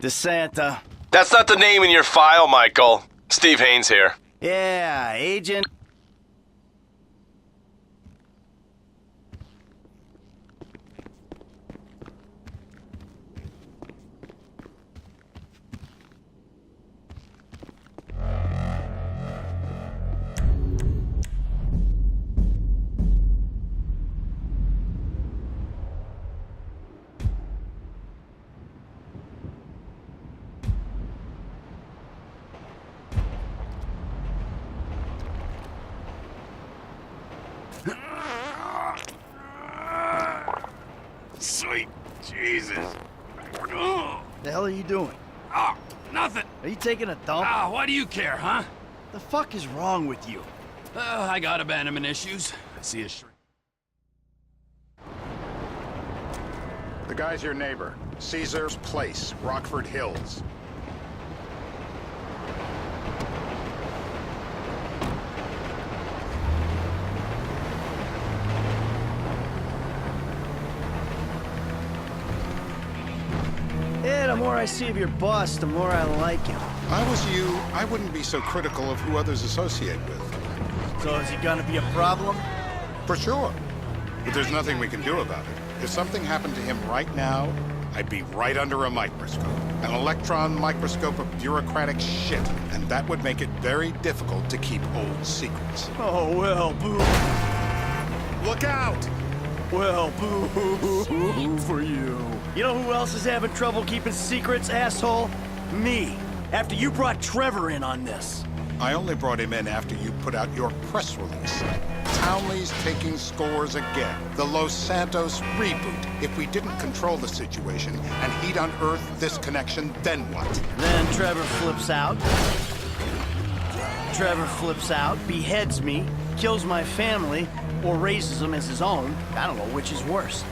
DeSanta. That's not the name in your file, Michael. Steve Haynes here. Yeah, Agent. Sweet Jesus. The hell are you doing? Oh, nothing. Are you taking a dump? Ah, why do you care, huh? The fuck is wrong with you? I got abandonment issues. I see a shrink. The guy's your neighbor. Caesar's Place, Rockford Hills. Yeah, the more I see of your boss, the more I like him. If I was you, I wouldn't be so critical of who others associate with. So is he gonna be a problem? For sure. But there's nothing we can do about it. If something happened to him right now, I'd be right under a microscope. An electron microscope of bureaucratic shit. And that would make it very difficult to keep old secrets. Oh, well, boo. Look out! Well, boo for you. You know who else is having trouble keeping secrets, asshole? Me. After you brought Trevor in on this. I only brought him in after you put out your press release. Townley's taking scores again. The Los Santos reboot. If we didn't control the situation and he'd unearthed this connection, then what? Then Trevor flips out. Beheads me, kills my family, or raises them as his own. I don't know which is worse.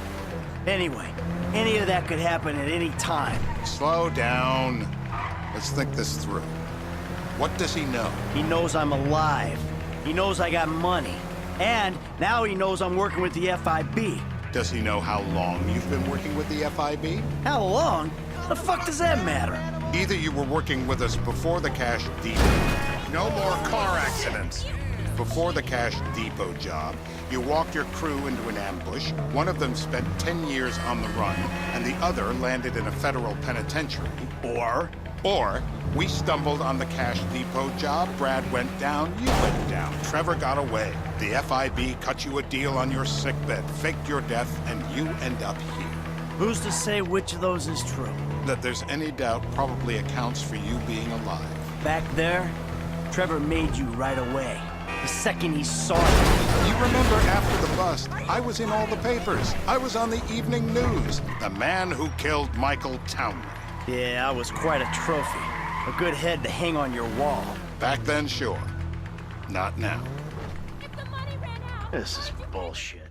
Anyway, any of that could happen at any time. Slow down. Let's think this through. What does he know? He knows I'm alive. He knows I got money. And now he knows I'm working with the FIB. Does he know how long you've been working with the FIB? How long? The fuck does that matter? Either you were working with us before the Cash Depot. No more car accidents. Before the Cash Depot job, you walked your crew into an ambush. One of them spent 10 years on the run, and the other landed in a federal penitentiary. Or we stumbled on the Cash Depot job, Brad went down, you went down. Trevor got away. The FIB cut you a deal on your sickbed, faked your death, and you end up here. Who's to say which of those is true? That there's any doubt probably accounts for you being alive. Back there, Trevor made you right away. The second he saw you. You remember after the bust, I was in all the papers. I was on the evening news. The man who killed Michael Townley. Yeah, I was quite a trophy. A good head to hang on your wall. Back then, sure. Not now. If the money ran out. This is bullshit.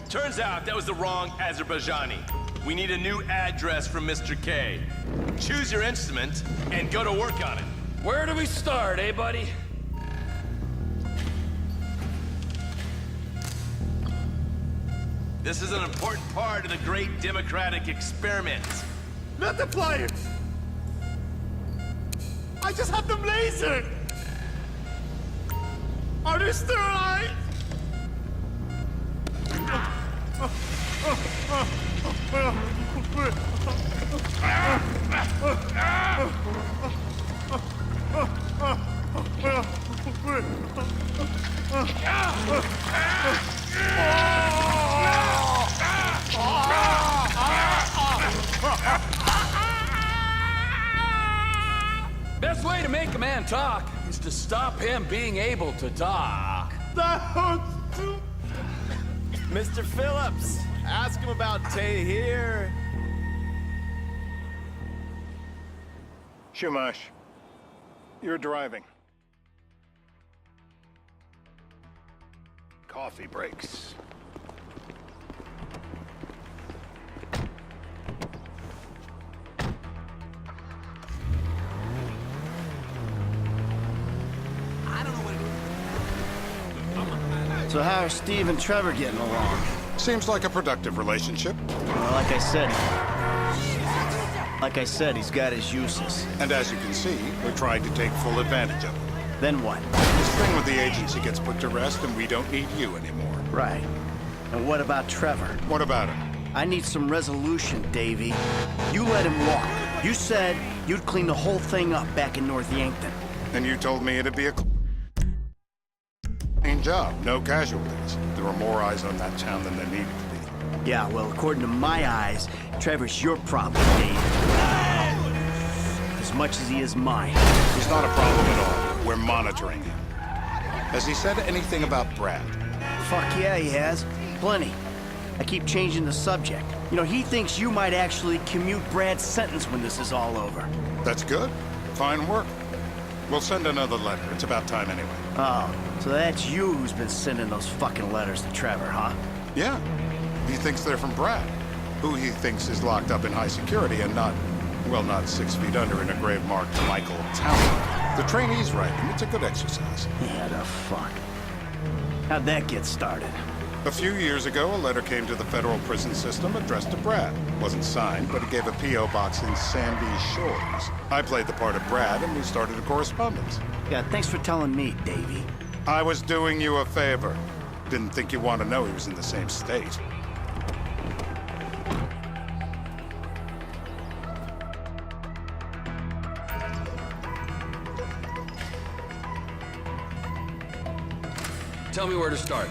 Turns out that was the wrong Azerbaijani. We need a new address from Mr. K. Choose your instrument and go to work on it. Where do we start, eh, buddy? This is an important part of the great democratic experiment. Not the pliers! I just have them lasered! Are they still alive? Best way to make a man talk is to stop him being able to talk. Mr. Phillips, ask him about Tay here. Shumash, you're driving. Coffee breaks. So how are Steve and Trevor getting along? Seems like a productive relationship. Well, like I said, he's got his uses. And as you can see, we're trying to take full advantage of it. Then what? This thing with the agency gets put to rest and we don't need you anymore. Right. And what about Trevor? What about him? I need some resolution, Davey. You let him walk. You said you'd clean the whole thing up back in North Yankton. And you told me it'd be a clean job, no casualties. There were more eyes on that town than there needed to be. Yeah, well, according to my eyes, Trevor's your problem, Dave. As much as he is mine. He's not a problem at all. We're monitoring him. Has he said anything about Brad? Fuck yeah, he has. Plenty. I keep changing the subject. You know, he thinks you might actually commute Brad's sentence when this is all over. That's good. Fine work. We'll send another letter. It's about time anyway. Oh, so that's you who's been sending those fucking letters to Trevor, huh? Yeah. He thinks they're from Brad, who he thinks is locked up in high security and not 6 feet under in a grave marked Michael Townley. The trainees write him. It's a good exercise. Yeah, the fuck. How'd that get started? A few years ago, a letter came to the federal prison system addressed to Brad. Wasn't signed, but it gave a P.O. box in Sandy Shores. I played the part of Brad, and we started a correspondence. Yeah, thanks for telling me, Davey. I was doing you a favor. Didn't think you want to know he was in the same state. Tell me where to start.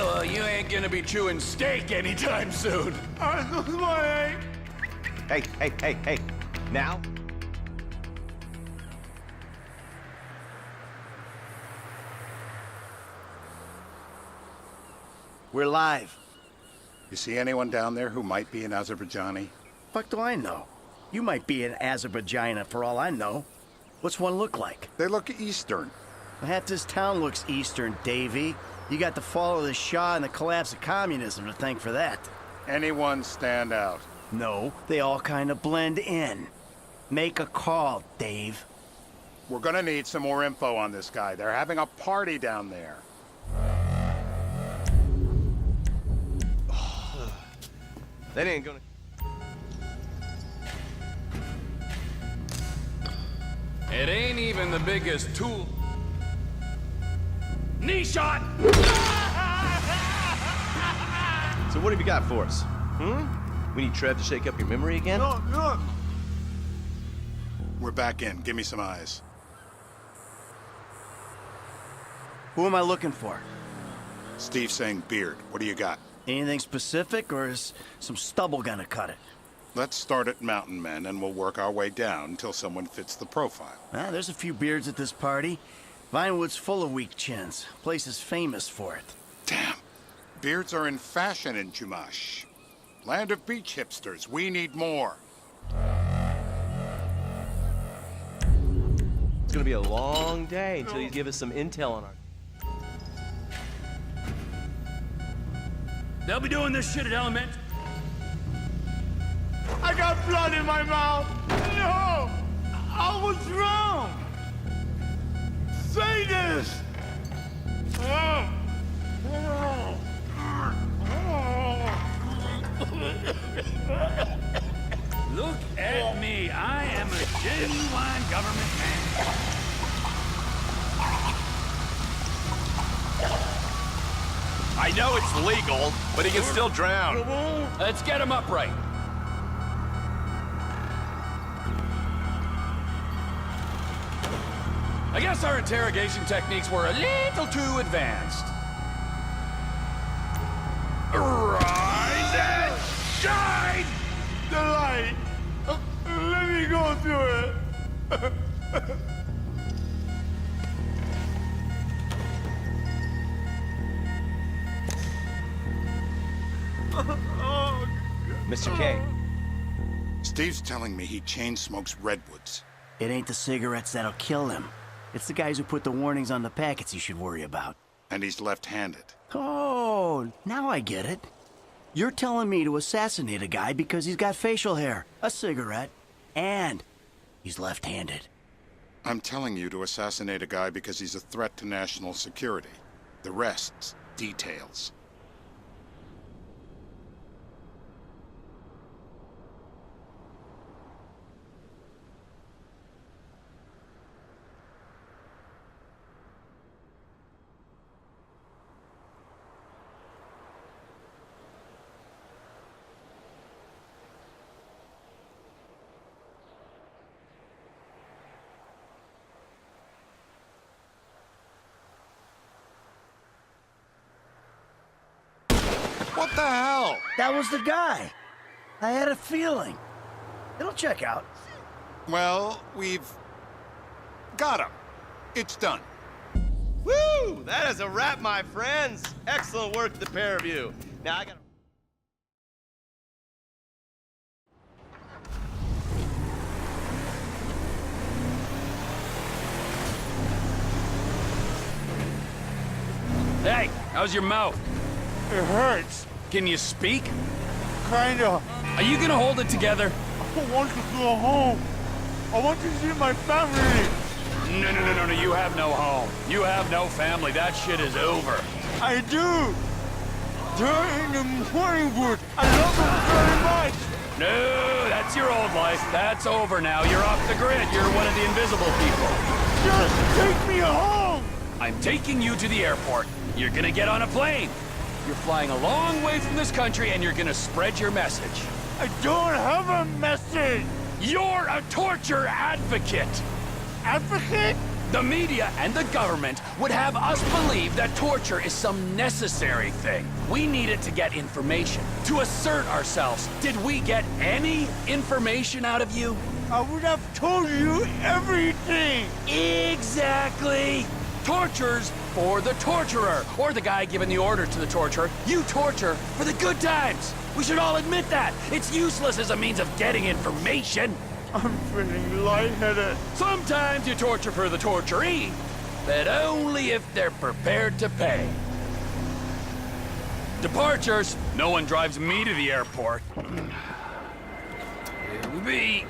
Well, you ain't gonna be chewing steak anytime soon. Hey. Now? We're live. You see anyone down there who might be an Azerbaijani? Fuck do I know? You might be an Azerbaijani for all I know. What's one look like? They look Eastern. Half this town looks Eastern, Davey. You got the fall of the Shah and the collapse of communism to thank for that. Anyone stand out? No, they all kind of blend in. Make a call, Dave. We're gonna need some more info on this guy. They're having a party down there. That ain't gonna... It ain't even the biggest tool. Knee shot! So what have you got for us? We need Trev to shake up your memory again? We're back in. Give me some eyes. Who am I looking for? Steve saying beard. What do you got? Anything specific, or is some stubble gonna cut it? Let's start at Mountain Men, and we'll work our way down until someone fits the profile. There's a few beards at this party. Vinewood's full of weak chins. Place is famous for it. Damn. Beards are in fashion in Chumash. Land of beach hipsters. We need more. It's gonna be a long day until you give us some intel on our... They'll be doing this shit at Element. I got blood in my mouth. No! I was wrong. Say this. Look at me. I am a genuine government man. I know it's legal, but he can still drown. Let's get him upright. I guess our interrogation techniques were a little too advanced. Rise and shine! The light. Let me go through it. Mr. K. Steve's telling me he chain smokes redwoods. It ain't the cigarettes that'll kill him. It's the guys who put the warnings on the packets you should worry about. And he's left-handed. Oh, now I get it. You're telling me to assassinate a guy because he's got facial hair, a cigarette, and he's left-handed. I'm telling you to assassinate a guy because he's a threat to national security. The rest's details. What the hell? That was the guy. I had a feeling. It'll check out. Well, we've got him. It's done. Woo! That is a wrap, my friends. Excellent work, the pair of you. Now I gotta... Hey, how's your mouth? It hurts. Can you speak? Kinda. Are you gonna hold it together? I want to go home. I want to see my family. No, you have no home. You have no family. That shit is over. I do. They're in the morning wood. I love them very much. No, that's your old life. That's over now. You're off the grid. You're one of the invisible people. Just take me home. I'm taking you to the airport. You're gonna get on a plane. You're flying a long way from this country and you're gonna spread your message. I don't have a message. You're a torture advocate. Advocate? The media and the government would have us believe that torture is some necessary thing. We need it to get information, to assert ourselves. Did we get any information out of you? I would have told you everything. Exactly. Torture's for the torturer, or the guy giving the order to the torturer. You torture for the good times. We should all admit that. It's useless as a means of getting information. I'm feeling lightheaded. Sometimes you torture for the torturee, but only if they're prepared to pay. Departures. No one drives me to the airport. It would be